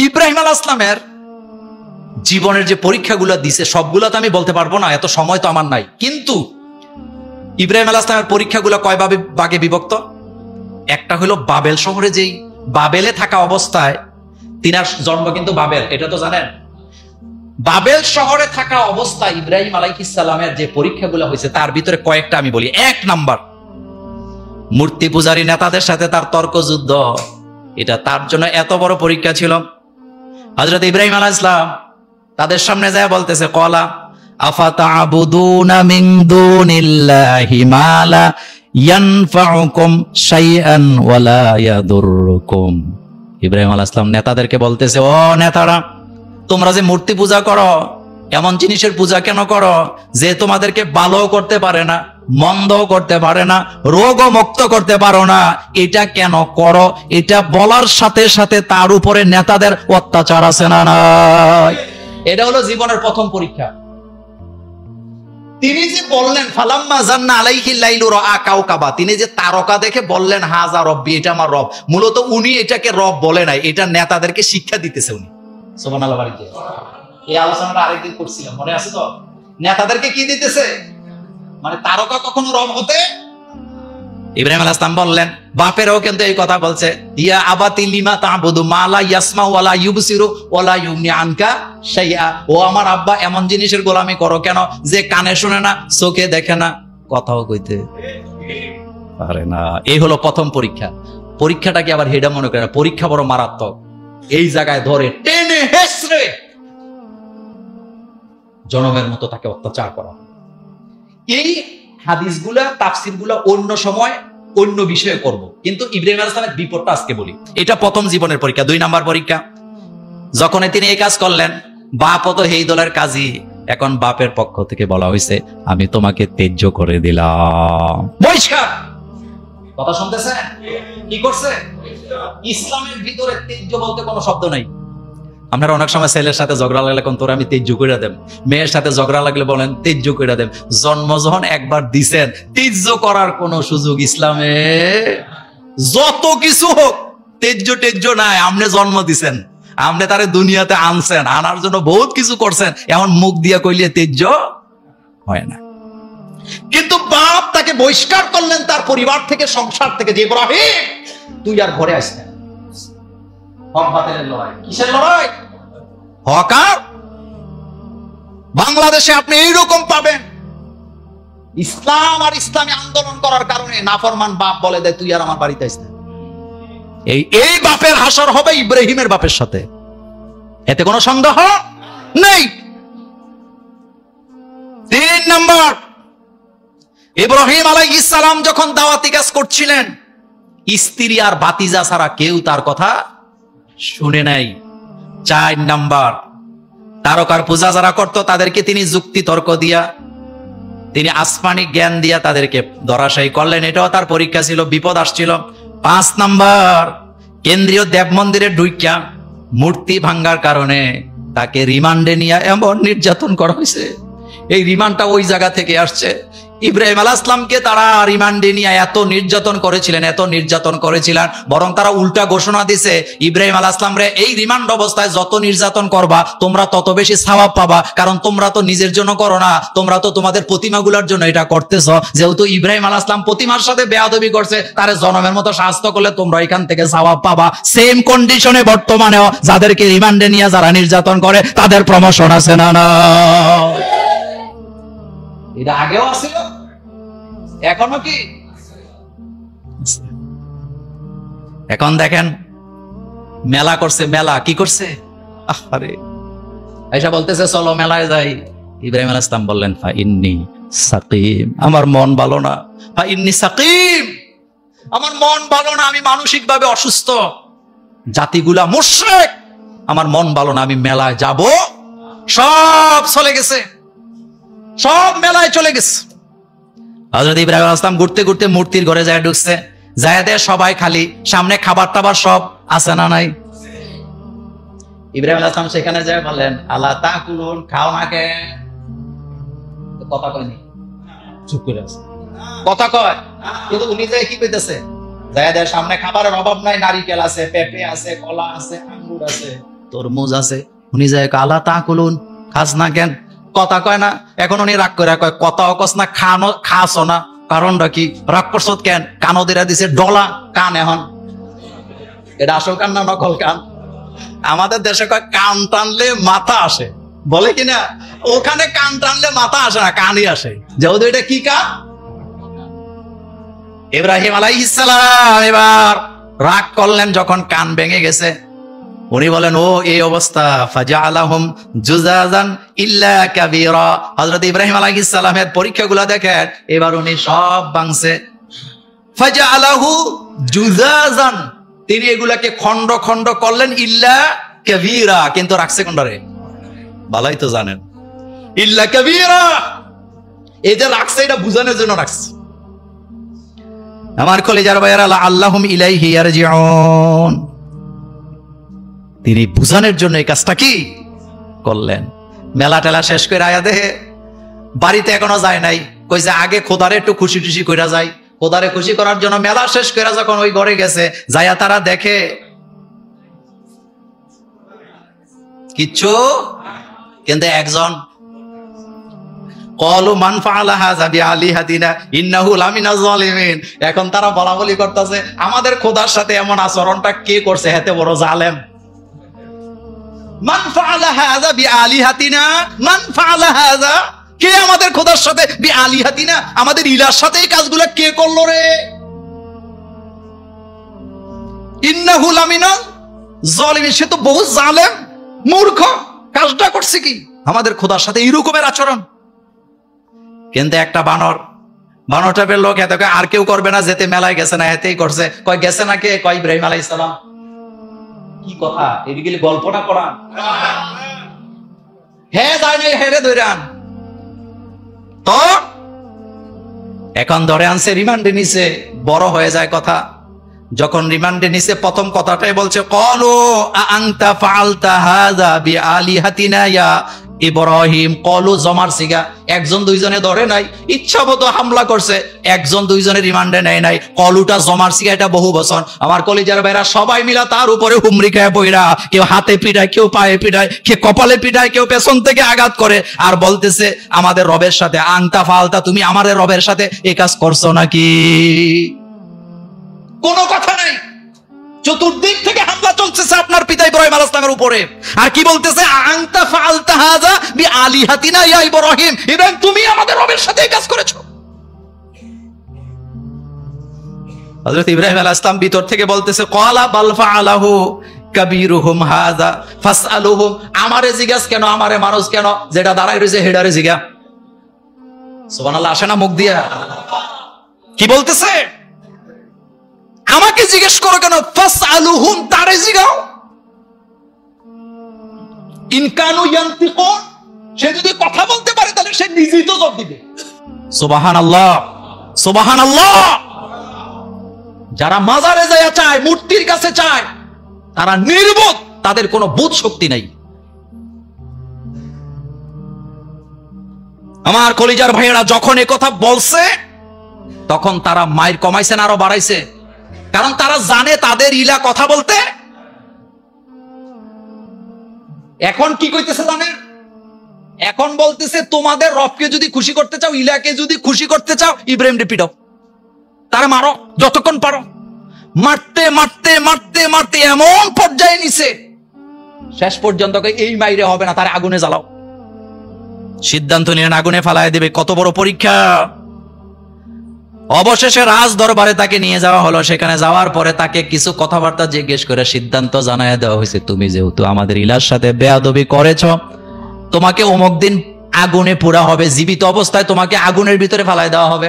ইব্রাহিম আলাইহিস সালামের জীবনের যে পরীক্ষাগুলো দিছে সবগুলো তো আমি বলতে পারবো না, এত সময় তো আমার নাই। কিন্তু ইব্রাহিম আলাইহিস সালামের পরীক্ষাগুলো কয় ভাগে বিভক্ত? একটা হলো বাবেল শহরে, যেই বাবেলে থাকা অবস্থায়, তিনার জন্ম কিন্তু বাবেল, এটা তো জানেন। বাবেল শহরে থাকা অবস্থায় ইব্রাহিম আলাইহিস সালামের যে পরীক্ষাগুলো হয়েছে তার ভিতরে কয়েকটা আমি বলি। 1 নাম্বার, মূর্তি পূজারী নেতাদের সাথে তার তর্কযুদ্ধ। এটা তার জন্য এত বড় পরীক্ষা ছিল। হযরত ইব্রাহিম আলাইহিস সালাম তাদের সামনে যায় বলতেছে, ক্বালা আফাতা'বুদুনা মিন দুনিল্লাহি মা লা ইয়ানফাউকুম শাইআন ওয়া লা ইয়াদুররুকুম। ইব্রাহিম আলাইহিস সালাম নেতাদেরকে বলতেছে, ও নেতারা, তোমরা যে মূর্তি পূজা করো, এমন জিনিসের পূজা কেন করো যে তোমাদেরকে ভালো করতে পারে না, মন্দ করতে পারে না, রোগও মুক্ত করতে পারো না? এটা কেন করো? এটা বলার সাথে সাথে তার উপরে নেতাদের অত্যাচার আছে না নাই? এটা হলো জীবনের প্রথম পরীক্ষা। তিনি যে বললেন ফালাম্মা জান্না আলাইহিল লাইলু রাআ কাওকাবা, তিনি যে তারকা দেখে বললেন হাযা রব্বি, এটা আমার রব। মূলত উনি এটাকে রব বলে নাই, এটা নেতাদেরকে শিক্ষা দিতেছে উনি। সুবহানাল্লাহ। বাড়িতে এই আলোচনাটা আরেকদিন করছিলাম, মনে আছে তো? নেতাদেরকে কি দিতেছে, মানে তারকা কখনো রব হতে। ইব্রাহিম আলাইহিস সালাম বললেন, বাপেরও কিন্তু এই কথা বলছে, ইয়া আবাতি লিমা তা'বুদু মা লা ইয়াসমাউ ওয়া লা ইউবসিরু ওয়া লা ইউগনি আনকা শাইআ। ও আমার আব্বা, এমন জিনিসের গোলামি করো কেন যে কানে শুনে না, চোখে দেখে না, কথাও কইতে পারে না। এই হলো প্রথম পরীক্ষা। পরীক্ষাটা কি আবার হেডা মনে করে না, পরীক্ষা বড় মারাত্মক। এই জায়গায় ধরে টেনে হেসড়ে জনমের মতো তাকে অত্যাচার করা। এই হাদিসগুলা তাফসীরগুলা অন্য সময় অন্য বিষয়ে করব, কিন্তু ইব্রাহিম আলাইহিস সালামের বিপদটা আজকে বলি। এটা প্রথম জীবনের পরীক্ষা। 2 নাম্বার পরীক্ষা, যখন তিনি এই কাজ করলেন, বাপ তো এই দলের কাজী, এখন বাপের পক্ষ থেকে বলা হয়েছে, আমি তোমাকে ত্যায্য করে দিলাম, বহিষ্কার। কথা শুনতেছেন? কি করছে? ইসলামের ভিতরে ত্যায্য বলতে কোনো শব্দ নাই। আপনারা অনেক সময় ছেলের সাথে ঝগড়া লাগলে কোন তোরা আমি ত্যায্য করে দেব, মেয়ের সাথে ঝগড়া লাগলে বলেন ত্যায্য করে দেব। জন্ম যখন একবার দিছেন, ত্যায্য করার কোনো সুযোগ ইসলামে, যত কিছু হোক ত্যায্য নাই। আপনি জন্ম দিছেন, আপনি তারে দুনিয়াতে আনছেন, আনার জন্য বহুত কিছু করছেন, এখন মুখ দিয়া কইলে ত্যায্য হয় না। কিন্তু বাপ তাকে বহিষ্কার করলেন তার পরিবার থেকে, সংসার থেকে, যে ইব্রাহিম তুই আর ঘরে আসিস না। হক বাতিলের লড়াই। কিসের লড়াই? হক আর বাংলাদেশে আপনি এইরকম পাবেন, ইসলাম আর ইসলামী আন্দোলন করার কারণে নাফরমান বাপ বলে দেয় তুই আর আমার বাড়িতে আসিস না। এই বাপের হাসর হবে ইব্রাহিমের বাপের সাথে, এতে কোনো সন্দেহ নেই। 3 নাম্বার, ইব্রাহিম আলাইহিস সালাম যখন দাওয়াতি কাজ করছিলেন, স্ত্রী আর ভাতিজা ছাড়া কেউ তার কথা শুনে নাই। 4 নাম্বার, তারকার পূজা যারা করত তাদেরকে তিনি যুক্তি তর্ক দিয়া, তিনি আসমানি জ্ঞান দিয়া তাদেরকে ধরাশায়ী করলেন। এটাও তার পরীক্ষা ছিল, বিপদ আসছিল। 5 নাম্বার, কেন্দ্রীয় দেব মন্দিরে ঢুইকা মূর্তি ভাঙ্গার কারণে তাকে রিমান্ডে নিয়ে এমন নির্যাতন করা হয়েছে। এই রিমান্ডটা ওই জায়গা থেকে আসছে। ইব্রাহিম আলাইহিস সালামকে তারা রিমান্ডে নিয়ে এত নির্যাতন করেছিলেন, বরং তারা উল্টা ঘোষণা দিছে, ইব্রাহিম আলাইহিস সালাম রে এই রিমান্ড অবস্থায় যত নির্যাতন করবা তোমরা তত বেশি সওয়াব পাবা, কারণ তোমরা তো নিজের জন্য করো না, তোমরা তো তোমাদের প্রতিমাগুলোর জন্য এটা করতেছো। যেহেতু ইব্রাহিম আলাইহিস সালাম প্রতিমার সাথে বেয়াদবি করছে, তারে জনমের মতো শাস্তি করলে তোমরা এখান থেকে সওয়াব পাবা। সেম কন্ডিশনে বর্তমানেও যাদেরকে রিমান্ডে নিয়ে যারা নির্যাতন করে তাদের প্রমোশন আছে না? না, এটা আগেও ছিল, এখনো কি? এখন দেখেন মেলা করছে, মেলা কি করছে, আরে আয়েশা বলতেছে চলো মেলায় যাই। ইব্রাহিম আলাইহিস সালাম বললেন ফা ইন্নী সাকিম, আমার মন ভালো না। ফা ইন্নী সাকিম, আমার মন ভালো না, আমি মানসিক ভাবে অসুস্থ। জাতিগুলা মুশরিক, আমার মন ভালো না, আমি মেলায় যাব। সব চলে গেছে, সব মেলায় চলে গেছে। হযরত ইব্রাহিম আলাইহিস সালাম ঘুরতে ঘুরতে মূর্তির ঘরে যায় ঢুকছে, যায় দেয় সবাই খালি, সামনে খাবার টাবার সব আছে না নাই? ইব্রাহিম আলাইহিস সালাম সেখানে যায় বলেন আলা তাকুলুন, খাও না কেন? কথা কয়নি, চুপ করে আছে। কথা কয় কিন্তু উনি যায় কি কইতেছে, যায় দেয় সামনে খাবারের অভাব নাই, নারিকেল আছে, পেঁপে আছে, কলা আছে, আঙ্গুর আছে, তরমুজ আছে। উনি যায় আলা তা কুলুন, খাস না কেন? কথা কয় না। এখন উনি রাগ করে কয় কথাও কস না, খাসও না। কারণটা কি? রাগ করছ কেন? কানো দেরা দিছে ডলা কান। এখন এটা আসল কান না নকল কান? আমাদের দেশে কয় কান টানলে মাথা আসে, বলে কিনা? ওখানে কান টানলে মাথা আসে না, কানই আসে। যেহেতু এটা কি কান? ইব্রাহিম আলাইহিস সালাম এবার রাগ করলেন যখন কান ভেঙে গেছে। উনি বলেন ও এই অবস্থা, ফাজআলাহুম জুজাজান ইল্লা কাবীরা। হযরত ইব্রাহিম আলাইহিস সালামের পরীক্ষাগুলো দেখেন, এবার উনি সব ভাঙছে। ফাজআলাহু জুজাজান, তিনি এগুলাকে খণ্ড খণ্ড করলেন, ইল্লা কাবীরা, কিন্তু রাখছে কোনটারে? ভালোই তো জানেন, ইল্লা কাবীরা। এই যে রাখছে এটা বুঝানোর জন্য রাখছে। আমার কলিজার ভাইয়েরা, আল্লাহুম ইলাইহি ইয়ারজিউন, তিনি বুঝানোর জন্য এই কাজটা কি করলেন। মেলা টেলা শেষ করে আয়া দেহে বাড়িতে এখনো যায় নাই, কইছে আগে খোদারে একটু খুশি টুশি কইরা যায়। খোদারে খুশি করার জন্য মেলা শেষ করে যখন ওই ঘরে গেছে, যাইয়া তারা দেখে কিচ্ছু, কিন্তু একজন ক্বালু মান ফাআলা হাযা বিআলিহাতিনা ইন্নাহু লামিনাজ জালিমিন। এখন তারা বলা বলি করতেছে, আমাদের খোদার সাথে এমন আচরণটা কে করছে? হেতে বড় জালেম। মান ফাআলা হাযা বিআলিহাতিনা, মান ফাআলা হাযা, কে আমাদের খোদার সাথে, বিআলিহাতিনা, আমাদের ইলার সাথে এই কাজগুলো কে করলো রে? ইন্নাহু লামিনাজ জালিমিন, সে তো বহু জালেম, মূর্খ। কাজটা করছে কি? আমাদের খোদার সাথে এই রকমের আচরণ। কিন্তু একটা বানর টাইপের লোক এত আর কেউ করবে না, যেতে মেলায় গেছে না, এতেই করছে। কয় গেছে না কে? কয় ইব্রাহিম আলাইহিস সালাম। কি কথা? এদিকে গল্পটা করা। হ্যাঁ যায় নাই, হেরে ধরান তো। এখন ধরে আনছে, রিমান্ডে নিছে, বড় হয়ে যায় কথা। যখন রিমান্ডে নিছে, প্রথম কথাটাই বলছে, ক্বালু আনতা ফাআলতা হাযা বিআলিহাতিনা ইয়া ইব্রাহিম। ক্বালু জমার সিগা, একজন দুইজনে ধরে নাই, ইচ্ছামতো হামলা করছে, একজন দুইজনে রিমান্ডে নেয় নাই। ক্বালুটা জমার সিগা, এটা বহু বচন। আমার কলিজার ভাইরা, সবাই মিলা তার উপরে হুমরি খায় বইরা, কেউ হাতে পিটায়, কেউ পায়ে পিটায়, কেউ কপালে পিটায়, কেউ পেছন থেকে আঘাত করে, আর বলতেছে আমাদের রবের সাথে, আনতা ফাআলতা, তুমি আমাদের রবের সাথে এই কাজ করছো নাকি? কোনো কথা নাই। চতুর্দিক থেকে হামলা চলতেছে আপনার পিতা ইব্রাহিম আলাইহিস সালামের উপরে। আর কি বলতেছে? আনতা ফাআলতা হাযা বিআলিহাতিনা ইয়া ইব্রাহিম, ইব্রাহিম তুমি আমাদের রবের সাথে এই কাজ করেছো। হযরত ইব্রাহিম আলাইহিস সালাম ভিতর থেকে বলতেছে, ক্বালা বাল ফাআলাহু কাবীরুহুম হাযা ফাসআলুহুম। আমারে জিজ্ঞাস কেন? আমারে মানুষ কেন? যেটা দাঁড়ায় রয়েছে হেডারে জিজ্ঞা। সুবহানাল্লাহ আসে না মুখ দিয়া? কি বলতেছে? আমাকে জিজ্ঞেস করো কেন? ফাসআলুহুম, তারে জিগাও। ইন কানু ইয়ানতিকুন, সে যদি কথা বলতে পারে তাহলে সে নিজেই তো জবাব দিবে। সুবহানাল্লাহ, সুবহানাল্লাহ। যারা মাজারে যায় চায়, মূর্তির কাছে চায়, তারা নির্বোধ, তাদের কোনো বোধ শক্তি নাই। আমার কলিজার ভাইয়েরা, যখন এ কথা বলছে তখন তারা মাইর কমাইছে না আরো বাড়াইছে? কারণ তারা জানে তাদের ইলা কথা বলতে। এখন কি কইতেছে জানেন? এখন বলতেছে তোমাদের রবকে যদি খুশি করতে চাও, ইলাকে যদি খুশি করতে চাও, ইব্রাহিমকে পিটাও, তারা মারো যতক্ষণ পারো। মারতে মারতে মারতে মারতে এমন পর্যায়ে নিছে, শেষ পর্যন্ত এই মাইরে হবে না, তার আগুনে জ্বালাও। সিদ্ধান্ত নিলেন আগুনে ফালায় দেবে। কত বড় পরীক্ষা! অবশেষে রাজ দরবারে তাকে নিয়ে যাওয়া হলো। সেখানে যাওয়ার পরে তাকে কিছু কথাবার্তা জিজ্ঞেস করে সিদ্ধান্ত জানায় দেওয়া হয়েছে, তুমি যেহেতু আমাদের ইলার সাথে বেয়াদবি করেছ, তোমাকে অমুক দিন আগুনে পোড়া হবে। জীবিত অবস্থায় তোমাকে আগুনের ভিতরে ফালায় দেওয়া হবে।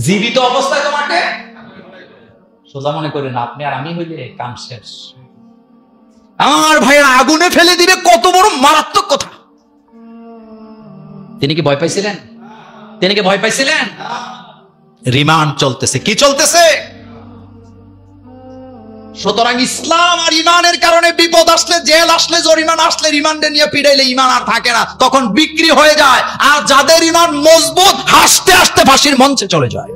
জীবিত অবস্থায় তোমাকে, সোজা মনে করেন আপনি আর আমি হইলে কাম শেষ। আমার ভাইয়েরা, আগুনে ফেলে দিবে, কত বড় মারাত্মক কথা! তিনি কি ভয় পাইছিলেন? তিনি কি ভয় পাইছিলেন? রিমান্ড চলতেছে। কি চলতেছে? সুতরাং ইসলাম আর ইমানের কারণে বিপদ আসলে, জেল আসলে, জরিমানা আসলে, রিমান্ডে নিয়ে পিড়াইলে ইমান আর থাকে না, তখন বিক্রি হয়ে যায়। আর যাদের ইমান মজবুত, হাসতে হাসতে ফাঁসির মঞ্চে চলে যায়।